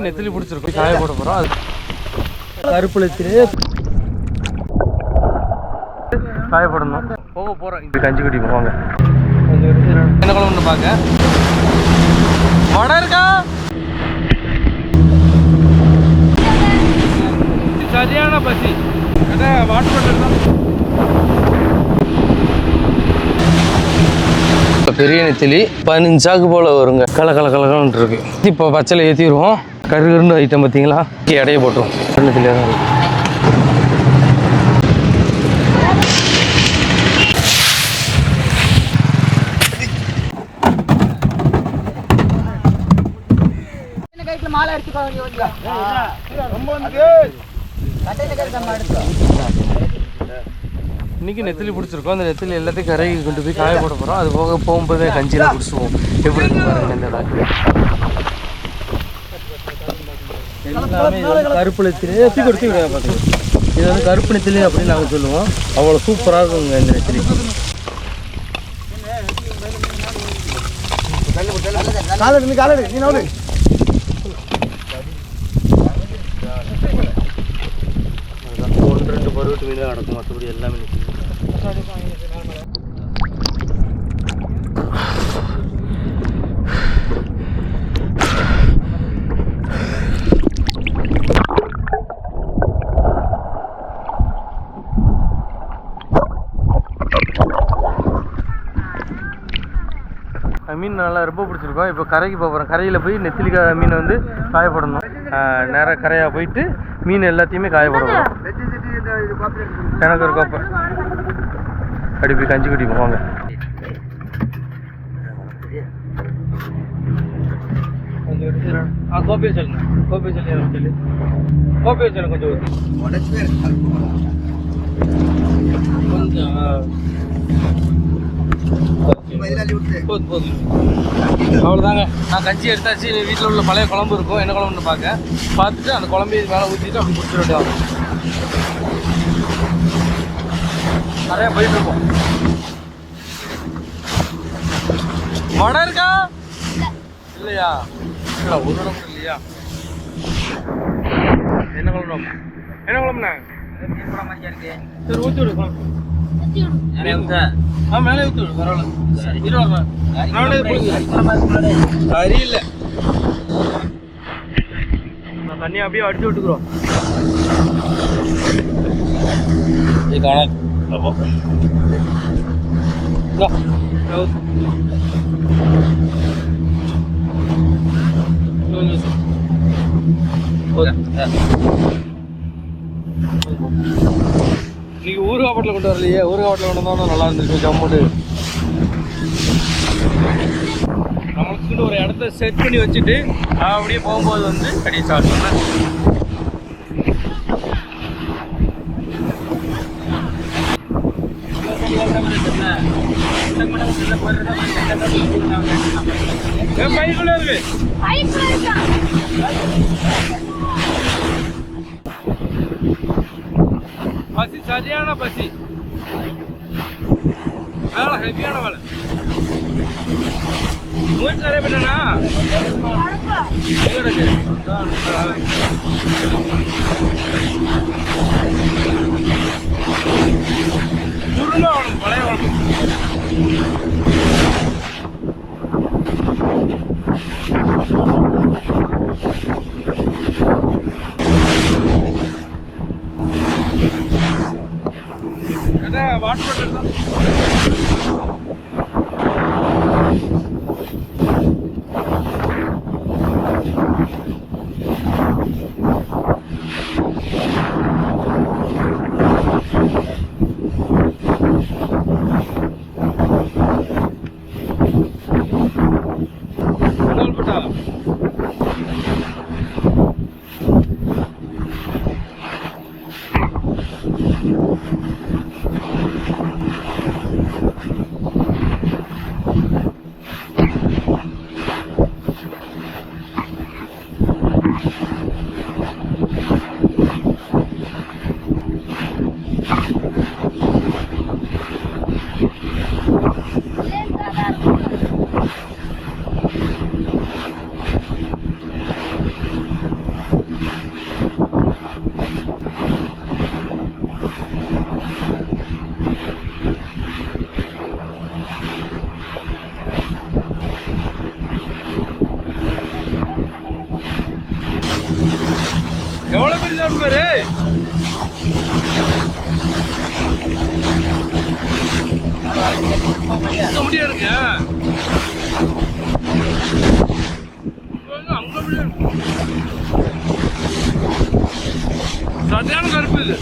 நெத்திலி பிடிச்சிருக்கோம், காய போட போகிறோம். அது கருப்புளத்திலே காய போடணும். போக போகிறோம். இப்படி கஞ்சி குடி போவாங்க. என்ன குழம்புன்னு பார்க்க வடை இருக்கா? சரியான பசி. அதான் வாட்டர் பாட்டில் தான். பெரிய நெத்திலி 15 சாக்கு போல் வருங்க. கலன்னு இருக்கு. இப்போ பச்சையில் ஏற்றிடுவோம். கருன்னு ஐட்டம் பார்த்தீங்களா, எடையை போட்டுரும். நெத்திலியாக தான் இருக்கு. இன்னைக்கு நெத்திலி பிடிச்சிருக்கோம். அந்த நெத்திலி எல்லாத்தையும் கரைக்கு கொண்டு போய் காய போட போகிறோம். அது போக போகும்போதே கஞ்சியில் குடிச்சுவோம். எப்படி இருக்கு பாருங்க. இந்த எல்லாமே கருப்பு நெத்திலி கொடுத்து விட பார்த்துங்க. இது வந்து கருப்பு நெத்திலி அப்படின்னு நாங்கள் சொல்லுவோம். அவ்வளோ சூப்பராக இருக்குங்க இந்த நெத்திலி. ஒன்று ரெண்டு பருவத்து மீன் தான் நடக்கும். மற்றபடி எல்லாமே மீன் நல்லா ரொம்ப பிடிச்சிருக்கோம். இப்போ கரைக்கு போகிறோம். கரையில் போய் நெத்திலி மீனை வந்து காய போடணும். நேராக கரையாக போயிட்டு மீன் எல்லாத்தையுமே காய போடணும். எனக்கு ஒரு கோப்பை கடிப்பி கஞ்சி குடிப்போம் வாங்க. கோப்பையை சொல்லுங்க. கோப்பையை சொல்லி கோப்பையை சொல்லுங்க. கொஞ்சம் அவ்வளோதாங்க. நான் கஞ்சி எடுத்தாச்சு. வீட்டில் உள்ள பழைய குழம்பு இருக்கும். என்ன குழம்புன்னு பார்த்துட்டு அந்த குழம்பு மேலே ஊற்றிட்டு அப்படி குடிச்சிட வேண்டியது. நிறையா போயிட்டு இருக்கோம். வடை இருக்கா? இல்லையா? இல்லை, ஒரு குழம்பு இல்லையா? என்ன குழம்பு? என்ன குழம்புண்ணா? சரி, ஊற்றி விடு குழம்பு. மேலே ஊற்றி விடு. பரவாயில்ல. சரியில்லை. நான் தண்ணியை அப்படியே அடிச்சு விட்டுக்கிறோம். இன்னைக்கு ஊறுகாய் கொண்டு வரலையே. ஊறுகாய் கொண்டு வந்தோம்னா நல்லா இருந்துச்சு. ஜம்முட்டு நம்மளுக்குன்னு ஒரு இடத்த செட் பண்ணி வச்சுட்டு அப்படியே போகும்போது வந்து கடி ஸ்டார்ட் பண்ணேன். பைக்குள்ள இருக்கு. பசி, சரியான பசி. வேலை ஹெவியான வேலை. மூச்சு நிறைய பண்ணா குருமா வேணும். பழைய வேணும். வாட்டர் பாட்டில் தான். சரியான கருப்பு இது.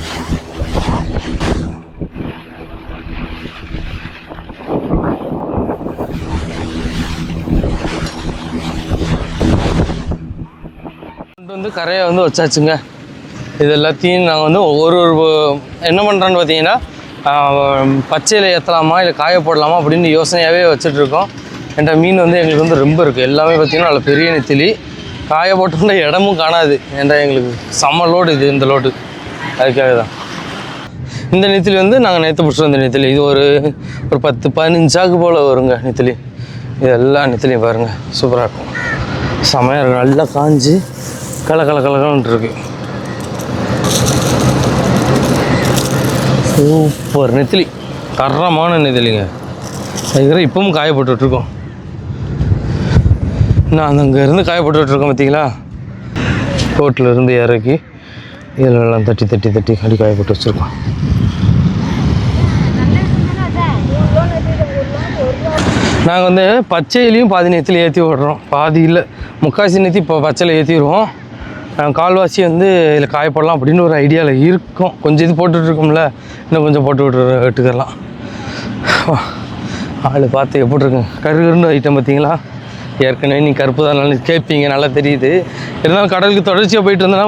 வந்து கரையை வந்து வச்சாச்சுங்க. இது எல்லாத்தையும் நாங்கள் வந்து ஒவ்வொரு என்ன பண்ணுறோன்னு பார்த்தீங்கன்னா பச்சையில் ஏற்றலாமா இல்லை காய போடலாமா அப்படின்னு யோசனையாகவே வச்சுட்ருக்கோம். என்ற மீன் வந்து எங்களுக்கு வந்து ரொம்ப இருக்குது. எல்லாமே பார்த்திங்கன்னா நல்ல பெரிய நெத்திலி. காய போட்டோம்னா இடமும் காணாது. ஏன்டா எங்களுக்கு செம்ம லோடு இது, இந்த லோடு. அதுக்காக தான் இந்த நெத்திலி வந்து நாங்கள் நேற்று பிடிச்சிட்டு வந்த நெத்திலி. இது ஒரு 10-15 சாக்கு போல் வருங்க நெத்திலி. இது எல்லா நெத்திலியும் பாருங்கள், சூப்பராக இருக்கும், செமையாக இருக்கும். நல்லா காஞ்சி கலன்னு இருக்கு. சூப்பர் நெத்திலி, தரமான நெத்திலிங்க. அதுக்கப்புறம் இப்பவும் காயப்பட்டுருக்கோம். நான் அங்கேருந்து காயப்பட்டுருக்கோம் பார்த்தீங்களா. தோட்டில் இருந்து இறக்கி இதில் எல்லாம் தட்டி அடி காயப்பட்டு வச்சுருக்கோம். நாங்கள் வந்து பச்சையிலையும் பாதி நெத்திலி ஏற்றி விடுறோம், பாதி இல்லை முக்காசி நெத்தி இப்போ பச்சையில் ஏற்றிடுவோம். கால்வாசி வந்து இதில் காயப்படலாம் அப்படின்னு ஒரு ஐடியாவில் இருக்கும். கொஞ்சம் இது போட்டுட்ருக்கோம்ல, இன்னும் கொஞ்சம் போட்டு விட்டுக்கலாம். ஆள் பார்த்து எப்படி இருக்குங்க, கருன்னு ஐட்டம் பார்த்தீங்களா. ஏற்கனவே நீ கருப்பு தான் கேட்பீங்க, நல்லா தெரியுது. இருந்தாலும் கடலுக்கு தொடர்ச்சியாக போயிட்டு இருந்தோன்னா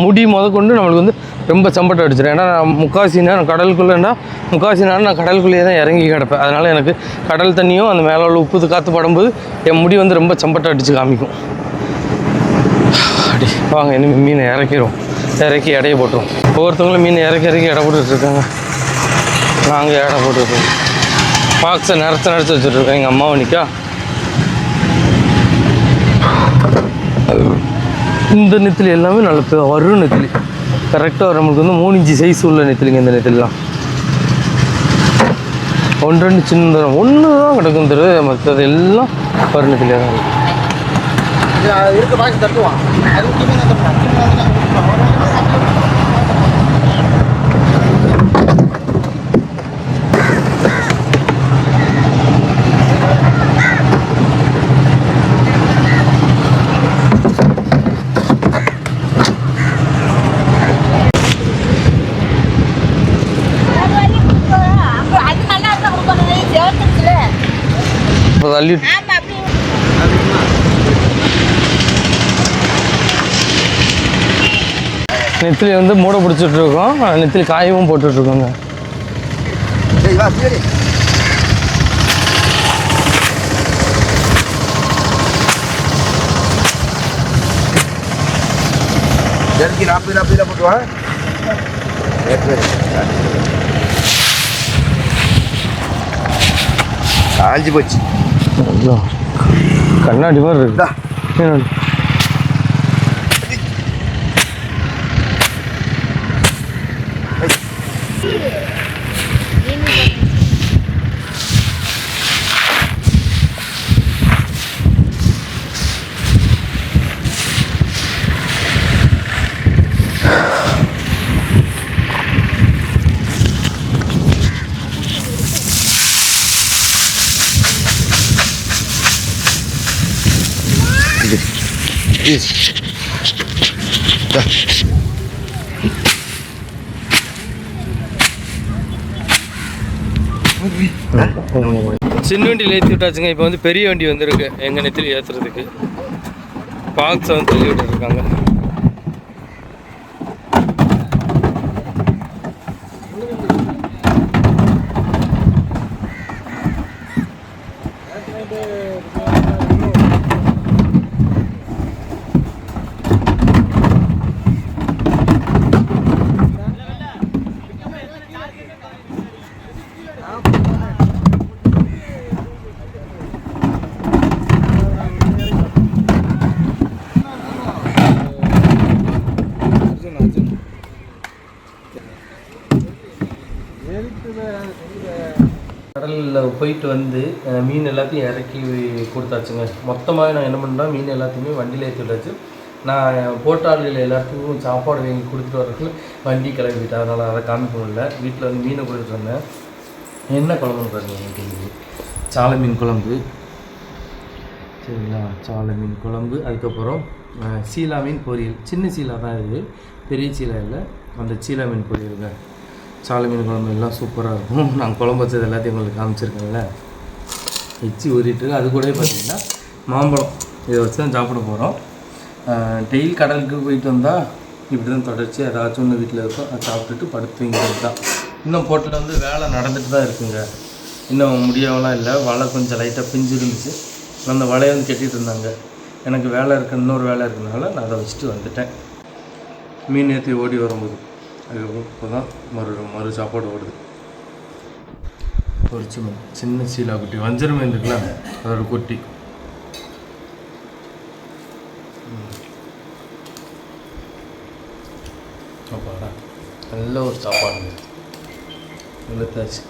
முடி கொண்டு நம்மளுக்கு வந்து ரொம்ப சம்பட்டை அடிச்சிடும். ஏன்னா முக்காசி நேரம் கடலுக்குள்ளேன்னா முக்காசி நேரம் நான் கடலுக்குள்ளேயே தான் இறங்கி கிடப்பேன். அதனால் எனக்கு கடல் தண்ணியும் அந்த மேலே உள்ள உப்பு காற்று படும்போது என் முடி வந்து ரொம்ப சம்பட்டை அடித்து காமிக்கும். அப்படி வாங்க, இன்னும் மீனை இறக்கி எடையை போட்டுருவோம். ஒவ்வொருத்தவங்களும் மீனை இறக்கி எடை போட்டுட்ருக்காங்க. நாங்கள் எடை போட்டுருக்கோம். பாக்ஸை நிறச்சி வச்சுட்ருக்கோம். எங்கள் அம்மாவை நிற்கா. இந்த நெத்திலி எல்லாமே நல்ல வரும் நெத்திலி. கரெக்டாக நம்மளுக்கு வந்து 3 இன்ச்சு சைஸ் உள்ள நெத்திலிங்க. இந்த நெத்திலாம் 1-2 சின்ன ஒன்று தான் கிடக்கும் தெரியுது. மற்றது எல்லாம் வரும் நெத்திலியாக தான் இருக்குது. தள்ளி நெத்திலி வந்து மூட பிடிச்சிட்ருக்கோம். நெத்திலி காயவும் போட்டுட்ருக்கோங்க. காஞ்சி போச்சு. கண்ணாடி மாதிரி இருக்குதா. சின்ன வண்டியில் ஏற்றி விட்டாச்சுங்க. இப்போ வந்து பெரிய வண்டி வந்துருக்கு எங்கள் நெத்திலி ஏற்றுறதுக்கு. பாக்ஸை வந்து தள்ளி விட்டுருக்காங்க. கடலில் போயிட்டு வந்து மீன் எல்லாத்தையும் இறக்கி கொடுத்தாச்சுங்க. மொத்தமாக நான் என்ன பண்ணுறேன், மீன் எல்லாத்தையுமே வண்டியில் ஏற்றி விட்டாச்சு. நான் போட்டாளிகள் எல்லாத்துக்கும் சாப்பாடு வாங்கி கொடுத்துட்டு வரதுக்கு வண்டி கிளம்பிட்டேன். அதனால் அதை காமிக்க முடியல. வீட்டில் வந்து மீனை கொடுத்துட்டு வந்தேன். என்ன குழம்புன்னு பாருங்கள் எனக்கு சாலை மீன் குழம்பு. சரிங்களா, சாலை மீன் குழம்பு. அதுக்கப்புறம் சீலா மீன் பொரியல். சின்ன சீலா தான் இது, பெரிய சீலா இல்லை. அந்த சீலா மீன் பொரியலுங்க. சாலை மீன் குழம்பு எல்லாம் சூப்பராக இருக்கும். நான் குழம்பு வச்சது எல்லாத்தையும் உங்களுக்கு காமிச்சிருக்கேன்ல. எச்சி ஊறிட்டு அது கூட பார்த்திங்கன்னா மாம்பழம் இதை வச்சு தான் சாப்பிட போகிறோம். டெய்லி கடலுக்கு போயிட்டு வந்தால் இப்படி தான் தொடர்ச்சி ஏதாச்சும் ஒன்று வீட்டில் இருக்கும். அதை சாப்பிட்டுட்டு படுத்துங்கிறது தான். இன்னும் போட்டில் வந்து வேலை நடந்துட்டு தான் இருக்குங்க. இன்னும் முடியாமலாம் இல்லை. வலை கொஞ்சம் லைட்டாக பிஞ்சு இருந்துச்சு. அந்த வலையை வந்து கட்டிகிட்டு இருந்தாங்க. எனக்கு வேலை இருக்குது, இன்னொரு வேலை இருக்கிறதுனால நான் அதை வச்சுட்டு வந்துட்டேன். மீன் ஏற்றி ஓடி வரும்போது அதுக்கப்புறம் இப்போ தான் மறு சாப்பாடு ஓடுது. பொரிச்சு மீன், சின்ன சீலா குட்டி, வஞ்சர மீன் இருக்குல்ல அதோட குட்டி. அப்பாடா, நல்ல ஒரு சாப்பாடு இழுத்தாச்சு.